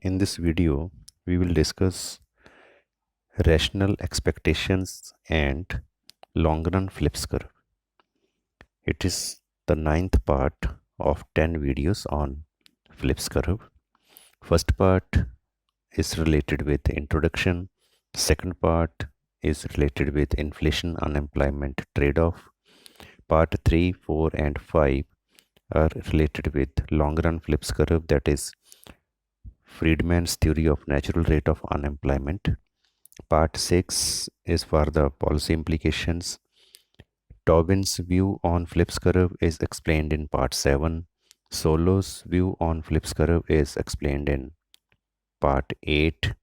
In this video, we will discuss rational expectations and long run flips curve. It is the ninth part of 10 videos on flips curve. First part is related with introduction. Second part is related with inflation unemployment trade-off. Part 3, 4 and 5 are related with long run flips curve, that is Friedman's theory of natural rate of unemployment. Part 6 is for the policy implications. Tobin's view on flips curve is explained in part 7. Solo's view on flips curve is explained in part 8.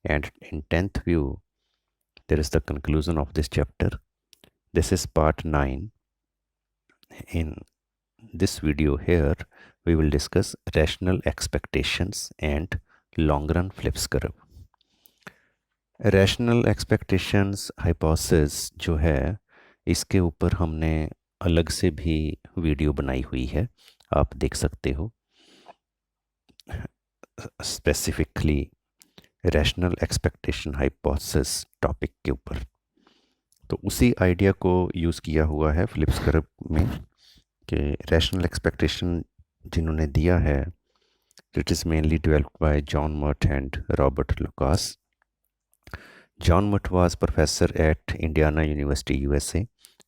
And in 10th view, there is the conclusion of this chapter. This is part 9. In this video here, we will discuss rational expectations and long run flips curve. Rational expectations hypothesis जो है, इसके ऊपर हमने अलग से भी video बनाई हुई है, आप देख सकते हो, specifically rational expectation hypothesis topic के ऊपर। तो उसी आइडिया को यूज़ किया हुआ है फ्लिप्स कर्व में कि रैशनल एक्सपेक्टेशन जिन्होंने दिया है, it is mainly developed by John Muth and Robert Lucas. John Mutt was professor at Indiana University, USA.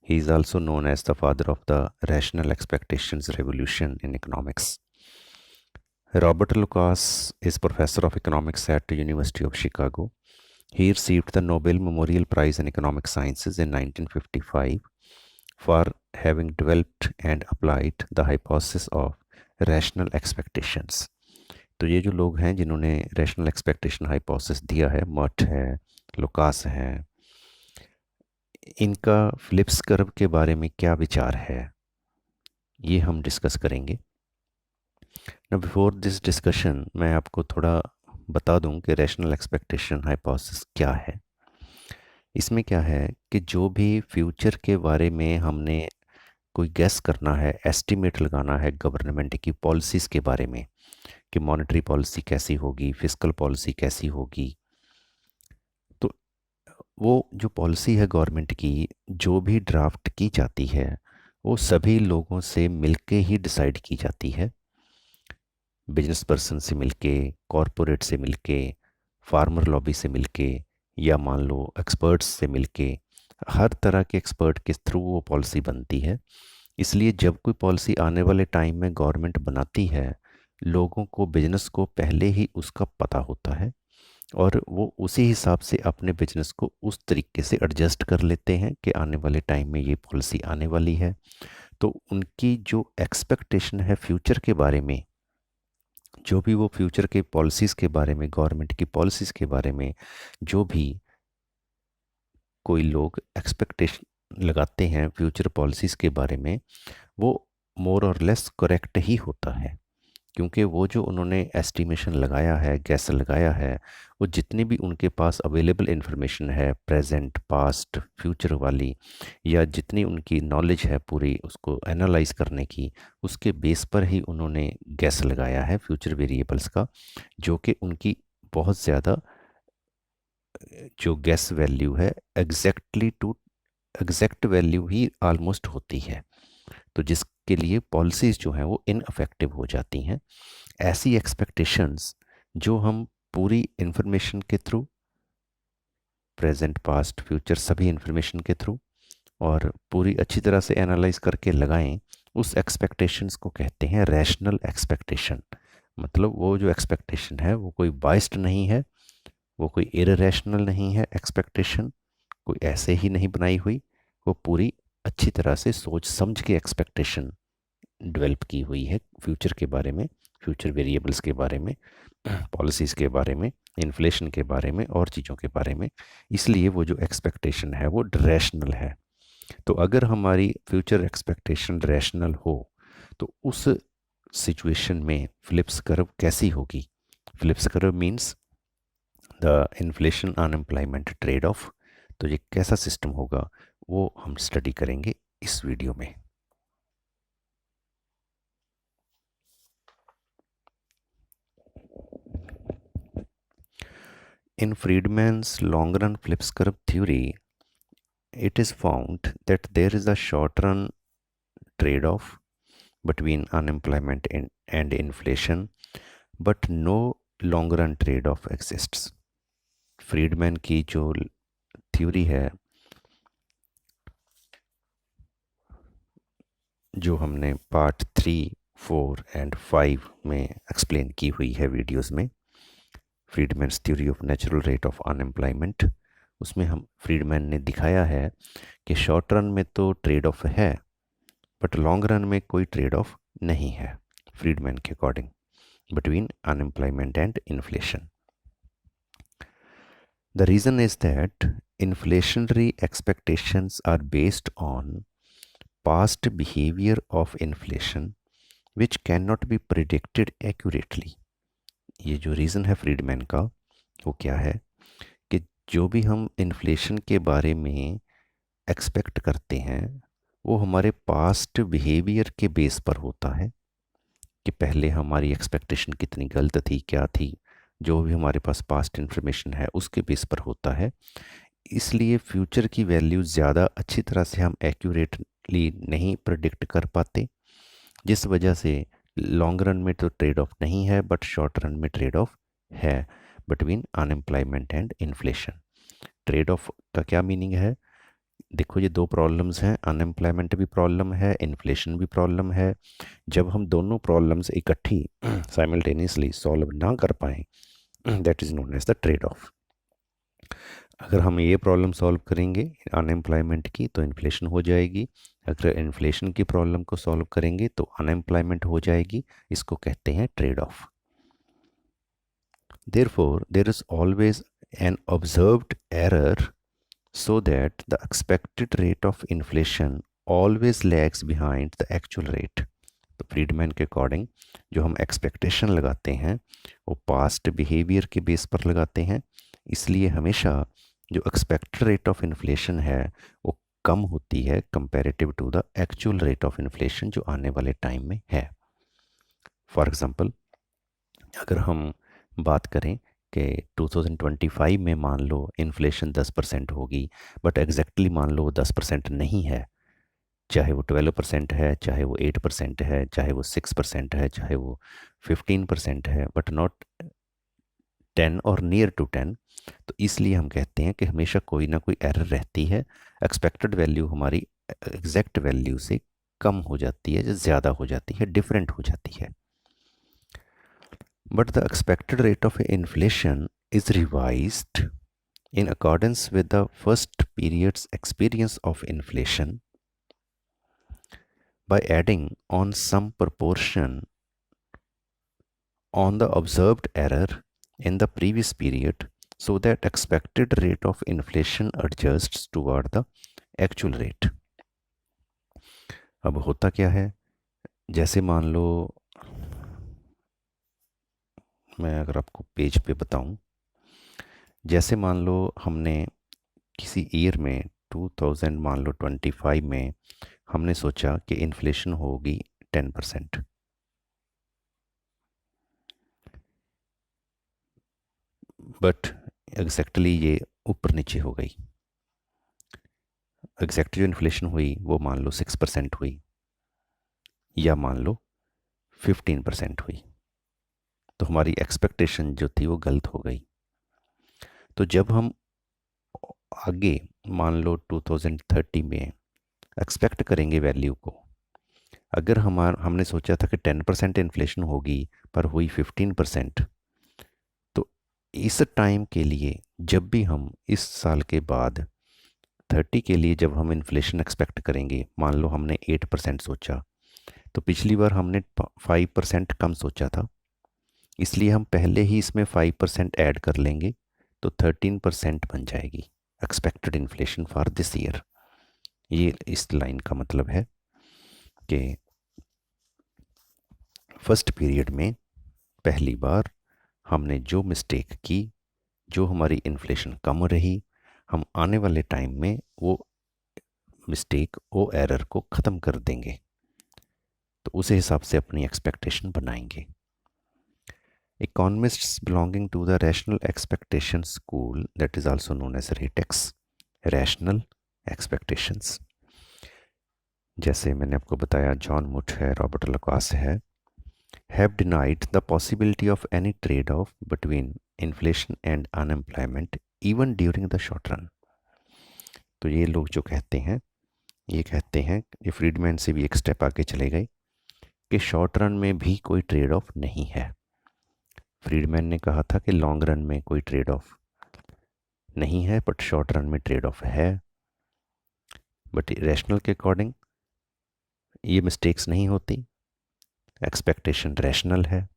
He is also known as the father of the rational expectations revolution in economics. Robert Lucas is professor of economics at the University of Chicago. He received the Nobel Memorial Prize in Economic Sciences in 1955 for having developed and applied the hypothesis of rational expectations. तो ये जो लोग हैं जिन्होंने rational expectation hypothesis दिया है, मट है, लुकास है, इनका फ्लिप्स कर्व के बारे में क्या विचार है, ये हम डिस्कस करेंगे. ना बिफोर दिस डिस्कशन मैं आपको थोड़ा बता दूं कि रैशनल एक्सपेक्टेशन हाइपोथेसिस क्या है. इसमें क्या है कि जो भी फ्यूचर के बारे में हमने कोई गेस करना है, एस्टिमेट लगाना है गवर्नमेंट की पॉलिसीज़ के बारे में कि मॉनेटरी पॉलिसी कैसी होगी, फिस्कल पॉलिसी कैसी होगी, तो वो जो पॉलिसी है गवर्नमेंट की, जो भी ड्राफ्ट की जाती है, वो सभी लोगों से मिलके ही डिसाइड की जाती है. बिजनेस पर्सन से मिलके, कॉरपोरेट से मिलके, फार्मर लॉबी से मिलके, या मान लो एक्सपर्ट्स से मिलके, हर तरह के एक्सपर्ट के थ्रू वो पॉलिसी बनती है. इसलिए जब कोई पॉलिसी आने वाले टाइम में गवर्नमेंट बनाती है, लोगों को, बिजनेस को पहले ही उसका पता होता है और वो उसी हिसाब से अपने बिजनेस को उस तरीके से एडजस्ट कर लेते हैं कि आने वाले टाइम में ये पॉलिसी आने वाली है. तो उनकी जो एक्सपेक्टेशन है फ्यूचर के बारे में, जो भी वो फ्यूचर के पॉलिसीज़ के बारे में, गवर्नमेंट की पॉलिसीज़ के बारे में जो भी कोई लोग एक्सपेक्टेशन लगाते हैं फ्यूचर पॉलिसीज़ के बारे में, वो मोर और लेस करेक्ट ही होता है. क्योंकि वो जो उन्होंने एस्टिमेशन लगाया है, गैस लगाया है, वो जितनी भी उनके पास अवेलेबल इन्फॉर्मेशन है, प्रेजेंट, पास्ट, फ्यूचर वाली, या जितनी उनकी नॉलेज है पूरी उसको एनालाइज करने की, उसके बेस पर ही उन्होंने गैस लगाया है फ्यूचर वेरिएबल्स का, जो कि उनकी बहुत ज़्यादा जो गैस वैल्यू है एग्जैक्ट वैल्यू ही ऑलमोस्ट होती है. तो जिसके लिए पॉलिसीज़ जो हैं वो इनअफेक्टिव हो जाती हैं. ऐसी एक्सपेक्टेशंस जो हम पूरी इंफॉर्मेशन के थ्रू, प्रेजेंट, पास्ट, फ्यूचर, सभी इंफॉर्मेशन के थ्रू और पूरी अच्छी तरह से एनालाइज करके लगाएं, उस एक्सपेक्टेशंस को कहते हैं रैशनल एक्सपेक्टेशन. मतलब वो जो एक्सपेक्टेशन है वो कोई बाइस्ड नहीं है, वो कोई इररेशनल नहीं है. एक्सपेक्टेशन कोई ऐसे ही नहीं बनाई हुई, वो पूरी अच्छी तरह से सोच समझ के एक्सपेक्टेशन डेवलप की हुई है फ्यूचर के बारे में, फ्यूचर वेरिएबल्स के बारे में, पॉलिसीज़ के बारे में, इन्फ्लेशन के बारे में और चीज़ों के बारे में. इसलिए वो जो एक्सपेक्टेशन है वो रैशनल है. तो अगर हमारी फ्यूचर एक्सपेक्टेशन रैशनल हो तो उस सिचुएशन में फ्लिप्स कर्व कैसी होगी. Phillips curve means the inflation unemployment trade off. तो ये कैसा सिस्टम होगा वो हम स्टडी करेंगे इस वीडियो में. In Friedman's long run Phillips curve theory, it is found that there is a short run trade off between unemployment and inflation, but no long run trade off exists. Friedman की जो theory है, जो हमने part 3, 4 and 5 में explain की हुई है videos में, Friedman's theory of natural rate of unemployment, उसमें हम फ्रीडमैन ने दिखाया है कि शॉर्ट रन में तो ट्रेड ऑफ है, बट लॉन्ग रन में कोई ट्रेड ऑफ नहीं है फ्रीडमैन के according between unemployment and inflation. The reason is that inflationary expectations are based on past behavior of inflation which cannot be predicted accurately. ये जो reason है Friedman का, वो क्या है कि जो भी हम इन्फ्लेशन के बारे में एक्सपेक्ट करते हैं वो हमारे पास्ट बिहेवियर के बेस पर होता है कि पहले हमारी एक्सपेक्टेशन कितनी गलत थी, क्या थी, जो भी हमारे पास पास्ट इन्फॉर्मेशन है उसके बेस पर होता है। इसलिए फ्यूचर की वैल्यू ज़्यादा अच्छी तरह से हम एक्यूरेटली नहीं प्रिडिक्ट कर पाते, जिस वजह से लॉन्ग रन में तो ट्रेड ऑफ नहीं है बट शॉर्ट रन में ट्रेड ऑफ है between unemployment and inflation. Trade off का क्या मीनिंग है? देखो, ये दो प्रॉब्लम्स हैं, अनएम्प्लॉयमेंट भी प्रॉब्लम है, इन्फ्लेशन भी प्रॉब्लम है। जब हम दोनों प्रॉब्लम्स इकट्ठी साइमल्टेनियसली सॉल्व ना कर पाएँ, that is known as the trade off. अगर हम ये प्रॉब्लम सॉल्व करेंगे अनएम्प्लॉयमेंट की तो इन्फ्लेशन हो जाएगी, अगर इन्फ्लेशन की प्रॉब्लम को सॉल्व करेंगे तो अनएम्प्लॉयमेंट हो जाएगी। इसको कहते हैं trade off. Therefore there is always an observed error so that the expected rate of inflation always lags behind the actual rate. तो फ्रीडमैन के अकॉर्डिंग जो हम एक्सपेक्टेशन लगाते हैं वो पास्ट बिहेवियर के बेस पर लगाते हैं, इसलिए हमेशा जो एक्सपेक्टेड रेट ऑफ इन्फ्लेशन है वो कम होती है comparative to the actual rate of inflation जो आने वाले टाइम में है। फॉर एग्ज़ाम्पल, अगर हम बात करें कि 2025 में मान लो इन्फ्लेशन 10% होगी, बट एग्जैक्टली मान लो वो 10% नहीं है, चाहे वो 12% है, चाहे वो 8% है, चाहे वो 6% है, चाहे वो 15% है, बट नॉट 10 और नियर टू 10, तो इसलिए हम कहते हैं कि हमेशा कोई ना कोई एरर रहती है, एक्सपेक्टेड वैल्यू हमारी एग्जैक्ट वैल्यू से कम हो जाती है, ज़्यादा हो जाती है, डिफरेंट हो जाती है। But the expected rate of inflation is revised in accordance with the first period's experience of inflation by adding on some proportion on the observed error in the previous period so that expected rate of inflation adjusts toward the actual rate. अब होता क्या है, जैसे मान लो मैं अगर आपको page पे बताऊं, जैसे मान लो हमने किसी ईयर में 2000 मान लो 25 में हमने सोचा कि इन्फ्लेशन होगी 10%, बट एग्जैक्टली ये ऊपर नीचे हो गई। एग्जैक्ट जो इन्फ्लेशन हुई वो मान लो 6% हुई या मान लो 15% हुई, तो हमारी एक्सपेक्टेशन जो थी वो गलत हो गई। तो जब हम आगे मान लो 2030 में एक्सपेक्ट करेंगे वैल्यू को, अगर हमने सोचा था कि 10% इन्फ्लेशन होगी पर हुई 15%, तो इस टाइम के लिए जब भी हम इस साल के बाद 30 के लिए जब हम इन्फ्लेशन एक्सपेक्ट करेंगे, मान लो हमने 8% सोचा, तो पिछली बार हमने 5% कम सोचा था, इसलिए हम पहले ही इसमें 5% ऐड कर लेंगे तो 13% बन जाएगी expected inflation for this year. ये इस लाइन का मतलब है कि फर्स्ट पीरियड में पहली बार हमने जो मिस्टेक की, जो हमारी इन्फ्लेशन कम रही, हम आने वाले टाइम में वो मिस्टेक, वो एरर को ख़त्म कर देंगे, तो उस हिसाब से अपनी एक्सपेक्टेशन बनाएंगे। Economists belonging to the rational expectation school, that is also known as RATEX, rational expectations, जैसे मैंने आपको बताया जॉन मुट है, रॉबर्ट लुकास है, have denied the possibility of any trade-off between inflation and unemployment even during the short run. तो ये लोग जो कहते हैं, ये कहते हैं, ये फ्रीडमैन से भी एक स्टेप आगे चले गए कि शॉर्ट रन में भी कोई ट्रेड ऑफ नहीं है। फ्रीडमैन ने कहा था कि लॉन्ग रन में कोई ट्रेड ऑफ नहीं है, बट शॉर्ट रन में ट्रेड ऑफ है। बट रैशनल के अकॉर्डिंग ये मिस्टेक्स नहीं होती, एक्सपेक्टेशन रैशनल है,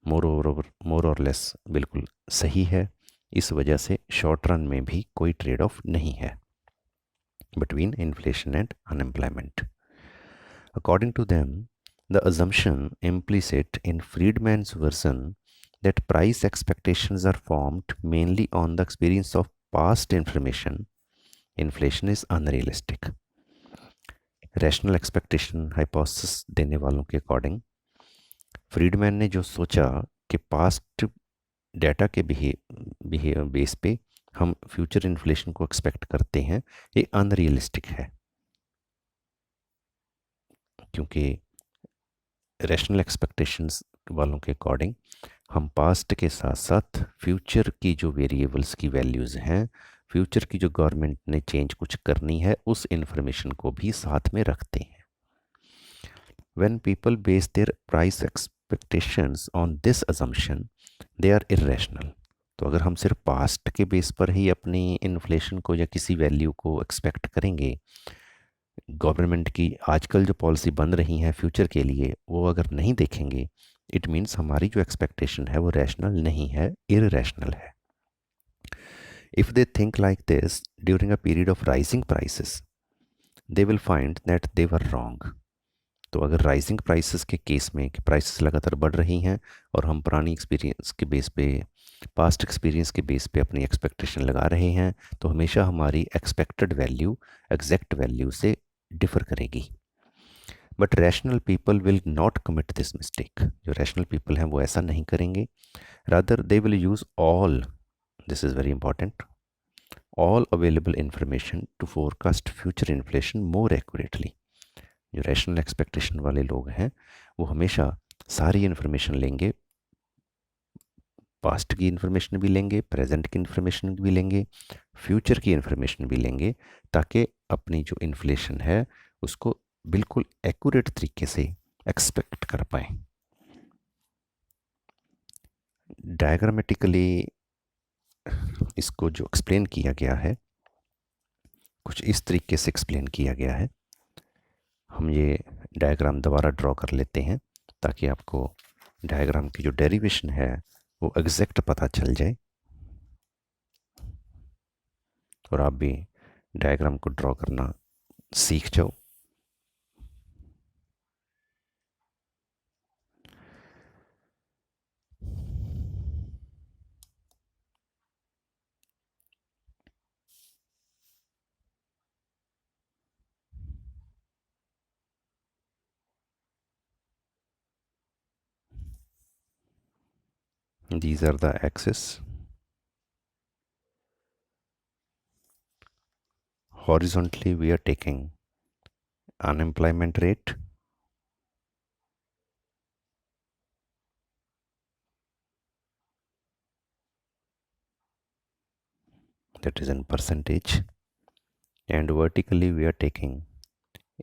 मोर और लेस बिल्कुल सही है। इस वजह से शॉर्ट रन में भी कोई ट्रेड ऑफ नहीं है between inflation and unemployment. According to them, the assumption implicit in Friedman's version that price expectations are formed mainly on the experience of past inflation is unrealistic. Rational expectation hypothesis देने वालों के according Friedman ने जो सोचा कि past data के base पे हम फ्यूचर इन्फ्लेशन को एक्सपेक्ट करते हैं, ये अनरियलिस्टिक है, क्योंकि रैशनल एक्सपेक्टेशंस वालों के अकॉर्डिंग हम पास्ट के साथ साथ फ्यूचर की जो वेरिएबल्स की वैल्यूज़ हैं, फ्यूचर की जो गवर्नमेंट ने चेंज कुछ करनी है, उस इंफॉर्मेशन को भी साथ में रखते हैं। When people base their price expectations on this assumption they are irrational. तो अगर हम सिर्फ पास्ट के बेस पर ही अपनी इन्फ्लेशन को या किसी वैल्यू को एक्सपेक्ट करेंगे, गवर्नमेंट की आजकल जो पॉलिसी बन रही है फ्यूचर के लिए, वो अगर नहीं देखेंगे, इट मीन्स हमारी जो एक्सपेक्टेशन है वो रैशनल नहीं है, इररेशनल है। If they think like this during a period of rising prices, they will find that they were wrong. तो अगर राइजिंग प्राइसेस के केस में कि प्राइसेस लगातार बढ़ रही हैं और हम पुरानी एक्सपीरियंस के बेस पे, पास्ट एक्सपीरियंस के बेस पे अपनी एक्सपेक्टेशन लगा रहे हैं, तो हमेशा हमारी एक्सपेक्टेड वैल्यू एग्जैक्ट वैल्यू से डिफ़र करेगी। But rational people will not commit this mistake. जो रैशनल पीपल हैं वो ऐसा नहीं करेंगे, rather they will use all, this is very important, all available information to forecast future inflation more accurately. जो rational expectation वाले लोग हैं वो हमेशा सारी इन्फॉर्मेशन लेंगे, पास्ट की इन्फॉर्मेशन भी लेंगे, प्रेजेंट की इन्फॉर्मेशन भी लेंगे, फ्यूचर की इन्फॉर्मेशन भी लेंगे, ताकि अपनी जो इन्फ्लेशन है उसको बिल्कुल एक्यूरेट तरीके से एक्सपेक्ट कर पाए। डायग्रामेटिकली इसको जो एक्सप्लेन किया गया है, कुछ इस तरीके से एक्सप्लेन किया गया है। हम ये डायग्राम दोबारा ड्रॉ कर लेते हैं ताकि आपको डायग्राम की जो डेरिवेशन है वो एग्जैक्ट पता चल जाए और आप भी डायग्राम को ड्रॉ करना सीख जाओ। These are the axes. Horizontally we are taking unemployment rate, that is in percentage, and vertically we are taking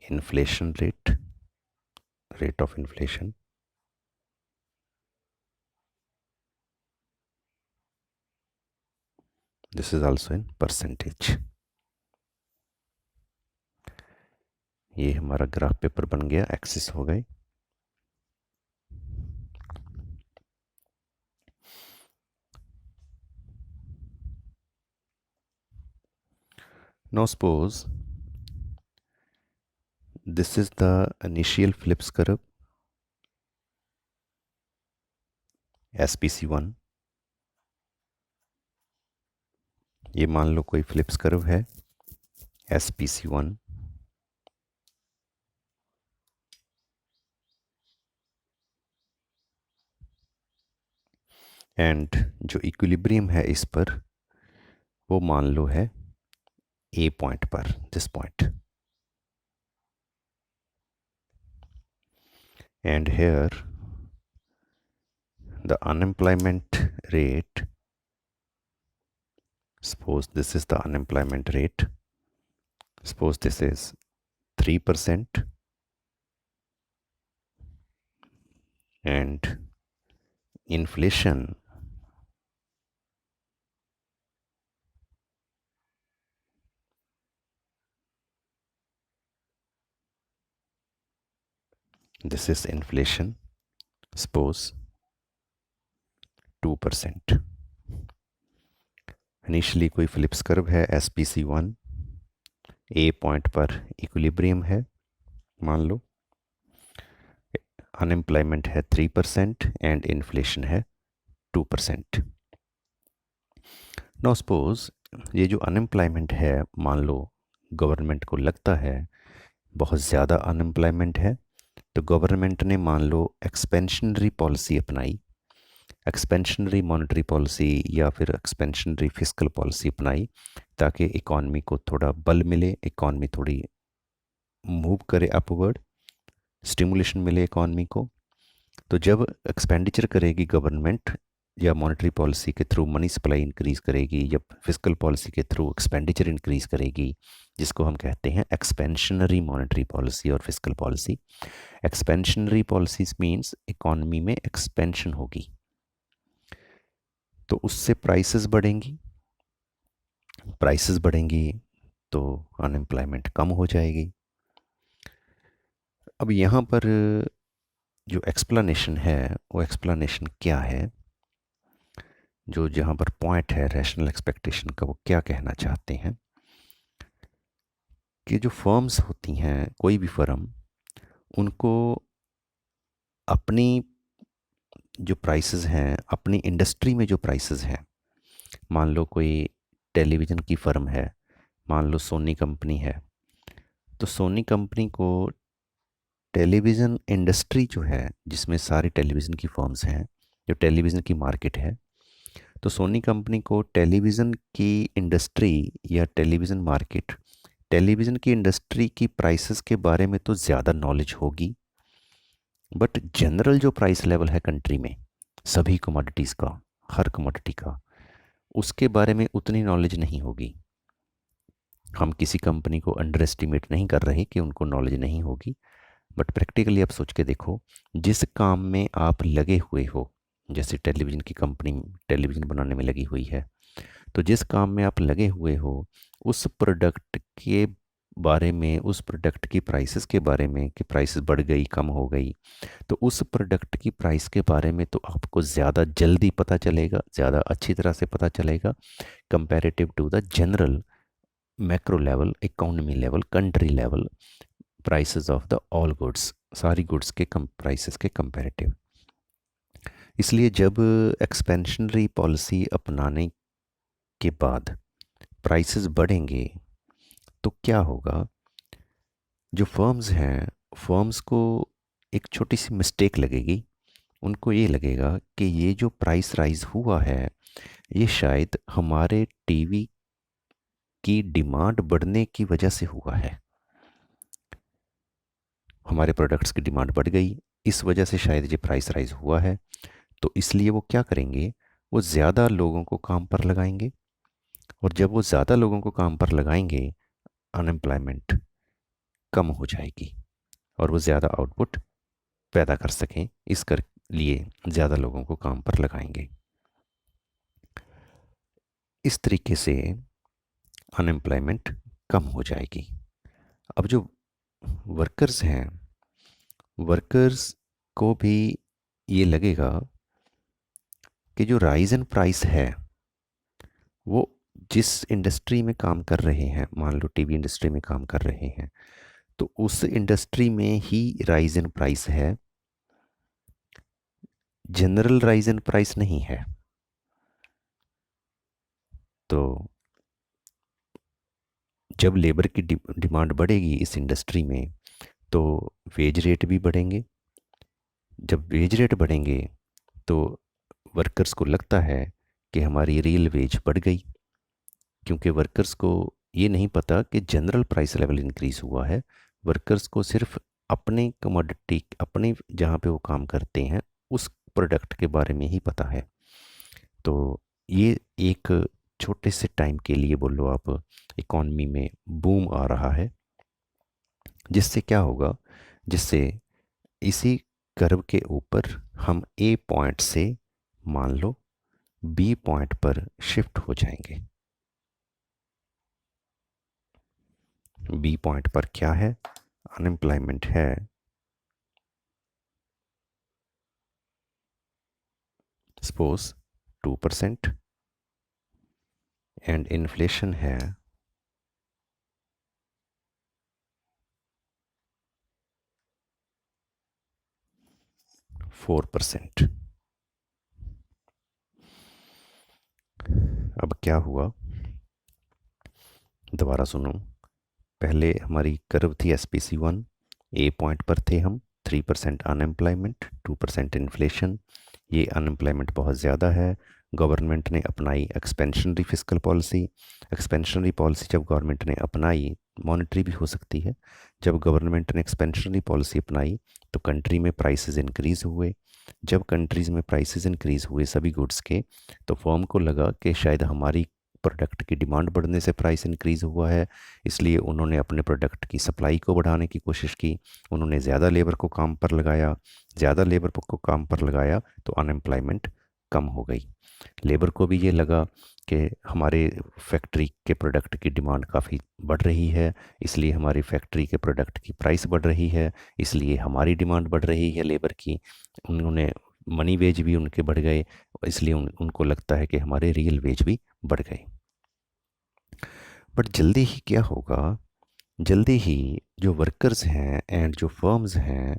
inflation rate of inflation. This is also in percentage. ये हमारा ग्राफ पेपर बन गया, axis हो गए। Now suppose this is the initial Phillips curve, SPC1। ये मान लो कोई Phillips curve है SPC1, एंड जो इक्विलिब्रियम है इस पर वो मान लो है ए पॉइंट पर, this point, and here the unemployment rate, suppose this is the unemployment rate, suppose this is 3%, and inflation this is inflation, suppose 2%. Initially कोई फिलिप्स कर्व है SPC1, ए पॉइंट पर इक्विलिब्रियम है मान लो, अनएम्प्लॉयमेंट है 3% and inflation है 2%. Now suppose ये जो unemployment है, मान लो गवर्नमेंट को लगता है बहुत ज़्यादा अनएम्प्लॉयमेंट है, तो गवर्नमेंट ने मान लो एक्सपेंशनरी पॉलिसी अपनाई, एक्सपेंशनरी मॉनेटरी पॉलिसी या फिर एक्सपेंशनरी फिस्कल पॉलिसी अपनाई ताकि इकॉनमी को थोड़ा बल मिले, इकॉनमी थोड़ी मूव करे अपवर्ड, स्टिमुलेशन मिले इकॉनमी को. तो जब एक्सपेंडिचर करेगी गवर्नमेंट या मॉनेटरी पॉलिसी के थ्रू मनी सप्लाई इंक्रीज करेगी, या फिस्कल पॉलिसी के थ्रू एक्सपेंडिचर इंक्रीज करेगी, जिसको हम कहते हैं एक्सपेंशनरी मॉनेटरी पॉलिसी और fiscal policy. Expansionary policies means economy में एक्सपेंशन होगी, तो उससे प्राइसेस बढ़ेंगी, प्राइसेस बढ़ेंगी तो अनएम्प्लॉयमेंट कम हो जाएगी. अब यहाँ पर जो एक्सप्लेनेशन है वो एक्सप्लेनेशन क्या है, जो जहाँ पर पॉइंट है रैशनल एक्सपेक्टेशन का, वो क्या कहना चाहते हैं कि जो फर्म्स होती हैं, कोई भी फर्म, उनको अपनी जो प्राइसेस हैं, अपनी इंडस्ट्री में जो प्राइसेस हैं, मान लो कोई टेलीविज़न की फर्म है, मान लो सोनी कंपनी है, तो सोनी कंपनी को टेलीविज़न इंडस्ट्री जो है जिसमें सारी टेलीविज़न की फर्म्स हैं, जो टेलीविज़न की मार्केट है, तो सोनी कंपनी को टेलीविज़न की इंडस्ट्री या टेलीविज़न मार्केट, टेलीविज़न की इंडस्ट्री की प्राइसेस के बारे में तो ज़्यादा नॉलेज होगी, बट जनरल जो प्राइस लेवल है कंट्री में सभी कमोडिटीज़ का, हर कमोडिटी का, उसके बारे में उतनी नॉलेज नहीं होगी. हम किसी कंपनी को अंडर एस्टिमेट नहीं कर रहे कि उनको नॉलेज नहीं होगी, बट प्रैक्टिकली आप सोच के देखो, जिस काम में आप लगे हुए हो, जैसे टेलीविज़न की कंपनी टेलीविज़न बनाने में लगी हुई है, तो जिस काम में आप लगे हुए हो, उस प्रोडक्ट के बारे में, उस प्रोडक्ट की प्राइसेस के बारे में कि प्राइसेस बढ़ गई, कम हो गई, तो उस प्रोडक्ट की प्राइस के बारे में तो आपको ज़्यादा जल्दी पता चलेगा, ज़्यादा अच्छी तरह से पता चलेगा comparative to the general macro level, economy level, country level prices of the all goods, सारी गुड्स के प्राइसेस के कंपैरेटिव. इसलिए जब एक्सपेंशनरी पॉलिसी अपनाने के बाद प्राइसेस बढ़ेंगे तो क्या होगा, जो फर्म्स हैं, फर्म्स को एक छोटी सी मिस्टेक लगेगी, उनको ये लगेगा कि ये जो प्राइस राइज हुआ है ये शायद हमारे टीवी की डिमांड बढ़ने की वजह से हुआ है, हमारे प्रोडक्ट्स की डिमांड बढ़ गई, इस वजह से शायद ये प्राइस राइज हुआ है. तो इसलिए वो क्या करेंगे, वो ज़्यादा लोगों को काम पर लगाएंगे, और जब वो ज़्यादा लोगों को काम पर लगाएंगे, अनएम्प्लॉयमेंट कम हो जाएगी और वो ज़्यादा आउटपुट पैदा कर सकें, इस कर लिए ज़्यादा लोगों को काम पर लगाएंगे. इस तरीके से अनएम्प्लॉयमेंट कम हो जाएगी. अब जो वर्कर्स हैं, वर्कर्स को भी ये लगेगा कि जो राइज इन प्राइस है वो जिस इंडस्ट्री में काम कर रहे हैं, मान लो टीवी इंडस्ट्री में काम कर रहे हैं, तो उस इंडस्ट्री में ही राइज इन प्राइस है, जनरल राइज इन प्राइस नहीं है. तो जब लेबर की डिमांड बढ़ेगी इस इंडस्ट्री में, तो वेज रेट भी बढ़ेंगे, जब वेज रेट बढ़ेंगे तो वर्कर्स को लगता है कि हमारी रियल वेज बढ़ गई, क्योंकि वर्कर्स को ये नहीं पता कि जनरल प्राइस लेवल इंक्रीज़ हुआ है। वर्कर्स को सिर्फ अपने कमोडिटी, अपने जहाँ पे वो काम करते हैं, उस प्रोडक्ट के बारे में ही पता है। तो ये एक छोटे से टाइम के लिए बोलो आप, इकॉनमी में बूम आ रहा है, जिससे क्या होगा, जिससे इसी कर्व के ऊपर हम ए पॉइंट से मान लो बी पॉइंट पर शिफ्ट हो जाएंगे। बी पॉइंट पर क्या है? अनएम्प्लॉयमेंट है सपोज 2% एंड इन्फ्लेशन है 4%। अब क्या हुआ, दोबारा सुनो। पहले हमारी कर्व थी SPC1, ए पॉइंट पर थे हम, 3% अनएम्प्लॉयमेंट, 2% इन्फ्लेशन। ये अनएम्प्लॉयमेंट बहुत ज़्यादा है। गवर्नमेंट ने अपनाई expansionary fiscal policy. Expansionary policy जब गवर्नमेंट ने अपनाई, मॉनेटरी भी हो सकती है, जब गवर्नमेंट ने एक्सपेंशनरी पॉलिसी अपनाई तो कंट्री में प्राइसेस इंक्रीज़ हुए। जब कंट्रीज़ में प्राइसेस इंक्रीज़ हुए सभी गुड्स के, तो फर्म को लगा कि शायद हमारी प्रोडक्ट की डिमांड बढ़ने से प्राइस इंक्रीज़ हुआ है, इसलिए उन्होंने अपने प्रोडक्ट की सप्लाई को बढ़ाने की कोशिश की। उन्होंने ज़्यादा लेबर को काम पर लगाया। ज़्यादा लेबर को काम पर लगाया तो अनएम्प्लॉयमेंट कम हो गई। लेबर को भी ये लगा कि हमारे फैक्ट्री के प्रोडक्ट की डिमांड काफ़ी बढ़ रही है, इसलिए हमारी फैक्ट्री के प्रोडक्ट की प्राइस बढ़ रही है, इसलिए हमारी डिमांड बढ़ रही है लेबर की। उन्होंने मनी वेज भी उनके बढ़ गए, इसलिए उनको लगता है कि हमारे रियल वेज भी बढ़ गए। बट जल्दी ही क्या होगा, जल्दी ही जो वर्कर्स हैं एंड जो फर्म्स हैं,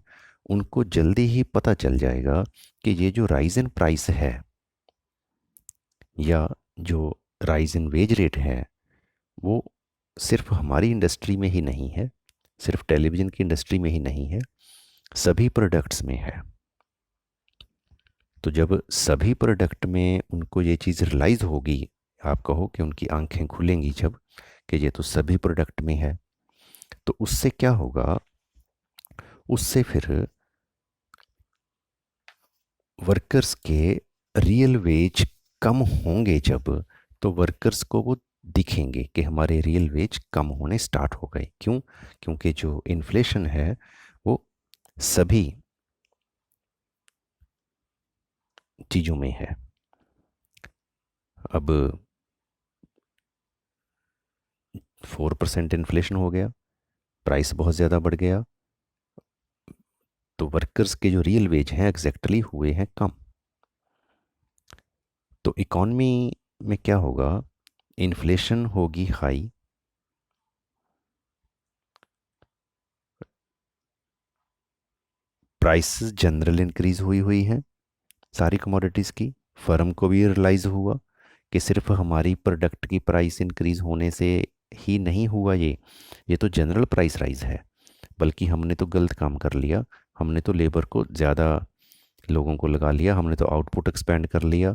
उनको जल्दी ही पता चल जाएगा कि ये जो राइज इन प्राइस है या जो राइज इन वेज रेट है, वो सिर्फ हमारी इंडस्ट्री में ही नहीं है, सिर्फ टेलीविज़न की इंडस्ट्री में ही नहीं है, सभी प्रोडक्ट्स में है। तो जब सभी प्रोडक्ट में उनको ये चीज़ रियलाइज़ होगी, आप कहो कि उनकी आंखें खुलेंगी जब, कि ये तो सभी प्रोडक्ट में है, तो उससे क्या होगा, उससे फिर वर्कर्स के रियल वेज कम होंगे जब, तो वर्कर्स को वो दिखेंगे कि हमारे रियल वेज कम होने स्टार्ट हो गए। क्यों? क्योंकि जो इन्फ्लेशन है वो सभी चीज़ों में है। अब 4% इन्फ्लेशन हो गया, प्राइस बहुत ज़्यादा बढ़ गया, तो वर्कर्स के जो रियल वेज हैं एग्जैक्टली हुए हैं कम। तो इकॉनमी में क्या होगा, इन्फ्लेशन होगी हाई, प्राइसेस जनरल इंक्रीज हुई हुई हैं सारी कमोडिटीज़ की। फर्म को भी रियलाइज़ हुआ कि सिर्फ हमारी प्रोडक्ट की प्राइस इंक्रीज होने से ही नहीं हुआ, ये तो जनरल प्राइस राइज है, बल्कि हमने तो गलत काम कर लिया। हमने तो लेबर को ज़्यादा लोगों को लगा लिया, हमने तो आउटपुट एक्सपेंड कर लिया।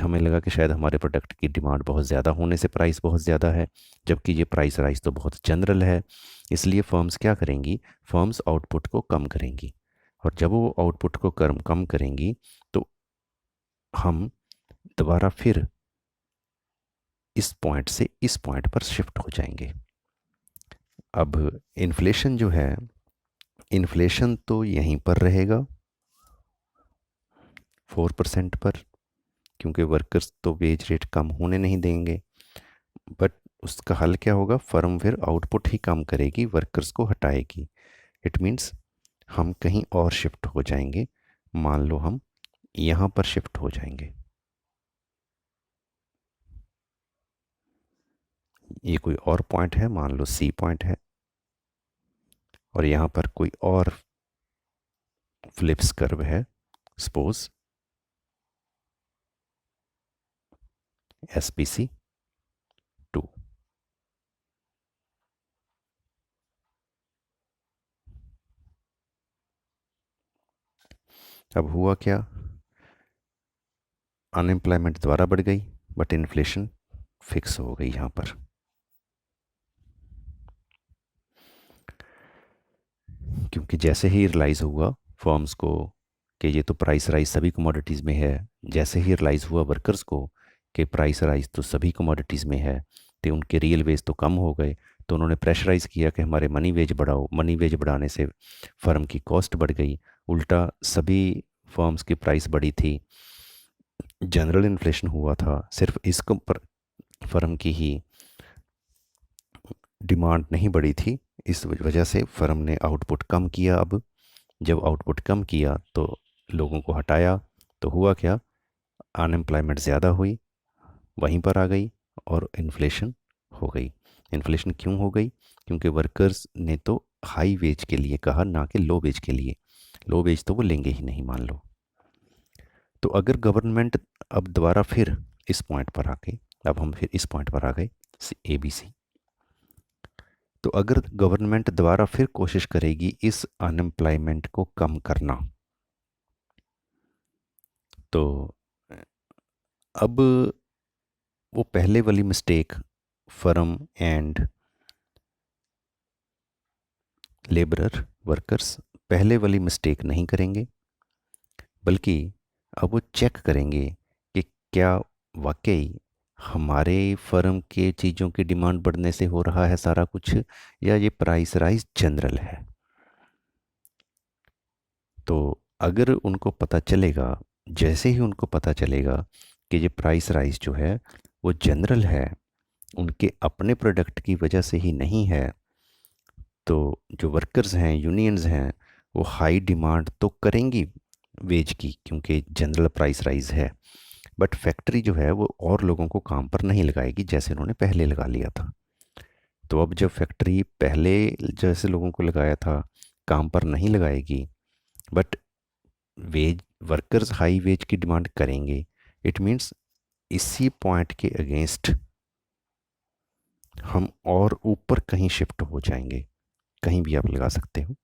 हमें लगा कि शायद हमारे प्रोडक्ट की डिमांड बहुत ज़्यादा होने से प्राइस बहुत ज़्यादा है, जबकि ये प्राइस राइज तो बहुत जनरल है। इसलिए फर्म्स क्या करेंगी, फर्म्स आउटपुट को कम करेंगी, और जब वो आउटपुट को कम करेंगी तो हम दोबारा फिर इस पॉइंट से इस पॉइंट पर शिफ्ट हो जाएंगे। अब इन्फ्लेशन जो है, इन्फ्लेशन तो यहीं पर रहेगा 4% पर, क्योंकि वर्कर्स तो वेज रेट कम होने नहीं देंगे। बट उसका हल क्या होगा, फर्म फिर आउटपुट ही कम करेगी, वर्कर्स को हटाएगी। इट मीन्स हम कहीं और शिफ्ट हो जाएंगे। मान लो हम यहाँ पर शिफ्ट हो जाएंगे, ये कोई और पॉइंट है, मान लो C पॉइंट है, और यहाँ पर कोई और फ्लिप्स कर्व है, सपोज SPC2। अब हुआ क्या, अनएम्प्लॉयमेंट दोबारा बढ़ गई, बट इन्फ्लेशन फिक्स हो गई यहाँ पर। क्योंकि जैसे ही रियलाइज़ हुआ फर्म्स को कि ये तो प्राइस राइज सभी कमोडिटीज़ में है, जैसे ही रियलाइज़ हुआ वर्कर्स को कि प्राइस राइज तो सभी कमोडिटीज़ में है, तो उनके रियल वेज तो कम हो गए, तो उन्होंने प्रेशराइज़ किया कि हमारे मनी वेज बढ़ाओ। मनी वेज बढ़ाने से फर्म की कॉस्ट बढ़ गई, उल्टा सभी फर्म्स की प्राइस बढ़ी थी, जनरल इन्फ्लेशन हुआ था, सिर्फ इस फर्म की ही डिमांड नहीं बढ़ी थी। इस वजह से फर्म ने आउटपुट कम किया। अब जब आउटपुट कम किया तो लोगों को हटाया, तो हुआ क्या, अनएम्प्लॉयमेंट ज़्यादा हुई, वहीं पर आ गई और इन्फ्लेशन हो गई। इन्फ्लेशन क्यों हो गई? क्योंकि वर्कर्स ने तो हाई वेज के लिए कहा, ना कि लो वेज के लिए। लो वेज तो वो लेंगे ही नहीं, मान लो। तो अगर गवर्नमेंट अब दोबारा फिर इस पॉइंट पर आ गई, अब हम फिर इस पॉइंट पर आ गए, ABC। तो अगर गवर्नमेंट दोबारा फिर कोशिश करेगी इस अनएम्प्लॉयमेंट को कम करना, तो अब वो पहले वाली mistake firm and labourer workers पहले वाली मिस्टेक नहीं करेंगे, बल्कि अब वो चेक करेंगे कि क्या वाकई हमारे फर्म के चीज़ों की डिमांड बढ़ने से हो रहा है सारा कुछ, या ये प्राइस राइज जनरल है। तो अगर उनको पता चलेगा, जैसे ही उनको पता चलेगा कि ये प्राइस राइज जो है वो जनरल है, उनके अपने प्रोडक्ट की वजह से ही नहीं है, तो जो वर्कर्स हैं, यूनियंस हैं, वो हाई डिमांड तो करेंगी वेज की, क्योंकि जनरल प्राइस राइज है, बट फैक्ट्री जो है वो और लोगों को काम पर नहीं लगाएगी जैसे उन्होंने पहले लगा लिया था। तो अब जब फैक्ट्री पहले जैसे लोगों को लगाया था काम पर नहीं लगाएगी, but wage workers high wage की डिमांड करेंगे, इट मीन्स इसी पॉइंट के अगेंस्ट हम और ऊपर कहीं शिफ्ट हो जाएंगे। कहीं भी आप लगा सकते हो,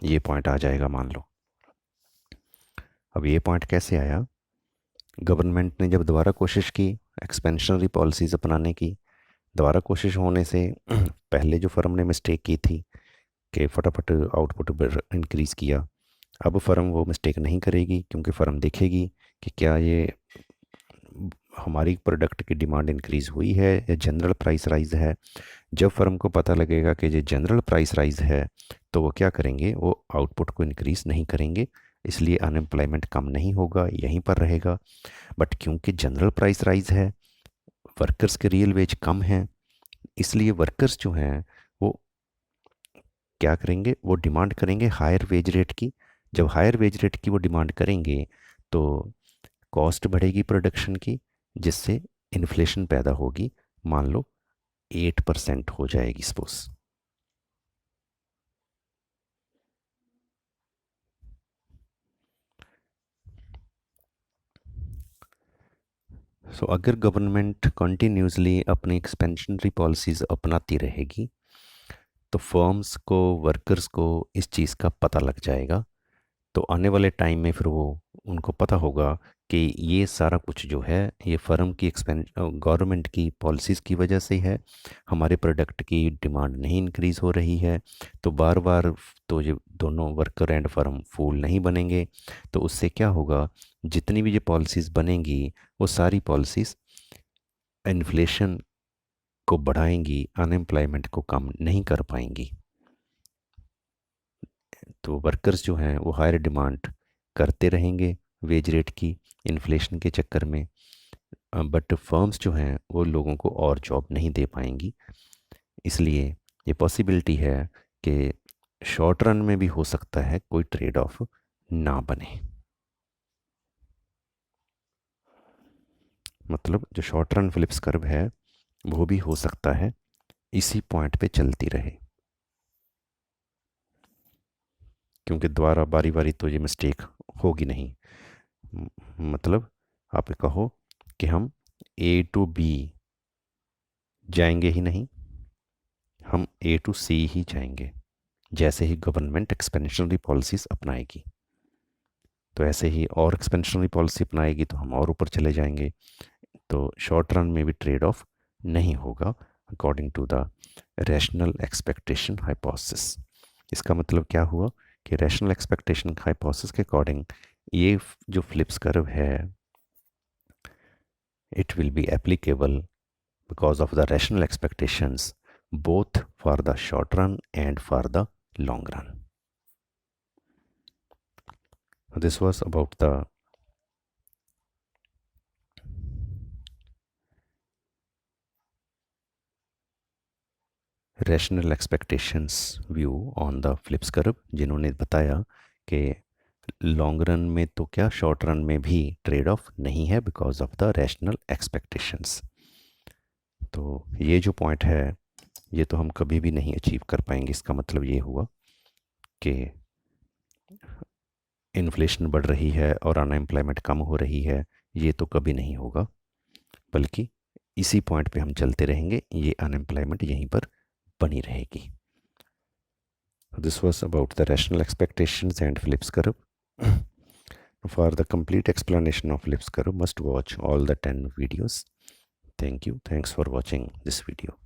ये पॉइंट आ जाएगा मान लो। अब ये पॉइंट कैसे आया? गवर्नमेंट ने जब दोबारा कोशिश की एक्सपेंशनरी पॉलिसीज़ अपनाने की, दोबारा कोशिश होने से पहले जो फर्म ने मिस्टेक की थी कि फटाफट आउटपुट इंक्रीज़ किया, अब फर्म वो मिस्टेक नहीं करेगी, क्योंकि फर्म देखेगी कि क्या ये हमारी प्रोडक्ट की डिमांड इंक्रीज़ हुई है या जनरल प्राइस राइज है। जब फर्म को पता लगेगा कि ये जनरल प्राइस राइज है, तो वो क्या करेंगे, वो आउटपुट को इंक्रीज़ नहीं करेंगे, इसलिए अनएम्प्लॉयमेंट कम नहीं होगा, यहीं पर रहेगा। बट क्योंकि जनरल प्राइस राइज है, वर्कर्स के रियल वेज कम हैं, इसलिए वर्कर्स जो हैं वो क्या करेंगे, वो डिमांड करेंगे हायर वेज रेट की। जब हायर वेज रेट की वो डिमांड करेंगे, तो कॉस्ट बढ़ेगी प्रोडक्शन की, जिससे इन्फ्लेशन पैदा होगी। मान लो 8% हो जाएगी सपोज। सो अगर गवर्नमेंट कंटिन्यूसली अपनी एक्सपेंशनरी पॉलिसीज़ अपनाती रहेगी, तो फर्म्स को, वर्कर्स को इस चीज़ का पता लग जाएगा। तो आने वाले टाइम में फिर वो उनको पता होगा कि ये सारा कुछ जो है ये फर्म की गवर्नमेंट की पॉलिसीज़ की वजह से है, हमारे प्रोडक्ट की डिमांड नहीं इंक्रीज़ हो रही है। तो बार बार तो ये दोनों वर्कर एंड फर्म फूल नहीं बनेंगे। तो उससे क्या होगा, जितनी भी ये पॉलिसीज़ बनेंगी वो सारी पॉलिसीज़ इन्फ्लेशन को बढ़ाएंगी, अनएम्प्लॉयमेंट को कम नहीं कर पाएंगी। तो वर्कर्स जो हैं वो हायर डिमांड करते रहेंगे वेज रेट की इन्फ्लेशन के चक्कर में, बट फर्म्स जो हैं वो लोगों को और जॉब नहीं दे पाएंगी। इसलिए ये पॉसिबिलिटी है कि शॉर्ट रन में भी हो सकता है कोई ट्रेड ऑफ ना बने। मतलब जो शॉर्ट रन फिलिप्स कर्व है वो भी हो सकता है इसी पॉइंट पे चलती रहे, क्योंकि दोबारा बारी बारी तो ये मिस्टेक होगी नहीं। मतलब आप कहो कि हम A to B जाएंगे ही नहीं, हम A to C ही जाएंगे जैसे ही गवर्नमेंट एक्सपेंशनरी पॉलिसीज़ अपनाएगी। तो ऐसे ही और एक्सपेंशनरी पॉलिसी अपनाएगी तो हम और ऊपर चले जाएंगे। तो शॉर्ट रन में भी ट्रेड ऑफ नहीं होगा according to the rational expectation hypothesis. इसका मतलब क्या हुआ कि रैशनल एक्सपेक्टेशन हाइपोथेसिस के अकॉर्डिंग ये जो फ्लिप्स कर्व है it will be applicable because of the rational expectations both for the short run and for the long run. This was about the rational expectations view on the Phillips curve, जिन्होंने बताया कि long run में तो क्या short run में भी trade off नहीं है because of the rational expectations. तो ये जो पॉइंट है ये तो हम कभी भी नहीं अचीव कर पाएंगे। इसका मतलब ये हुआ कि इन्फ्लेशन बढ़ रही है और अनएम्प्लॉयमेंट कम हो रही है, ये तो कभी नहीं होगा, बल्कि इसी पॉइंट पे हम चलते रहेंगे, ये अनएम्प्लॉयमेंट यहीं पर बनी रहेगी। This was about the rational expectations and Phillips curve. For the complete explanation of Phillips curve, must watch all the 10 videos. Thank you. Thanks for watching this video.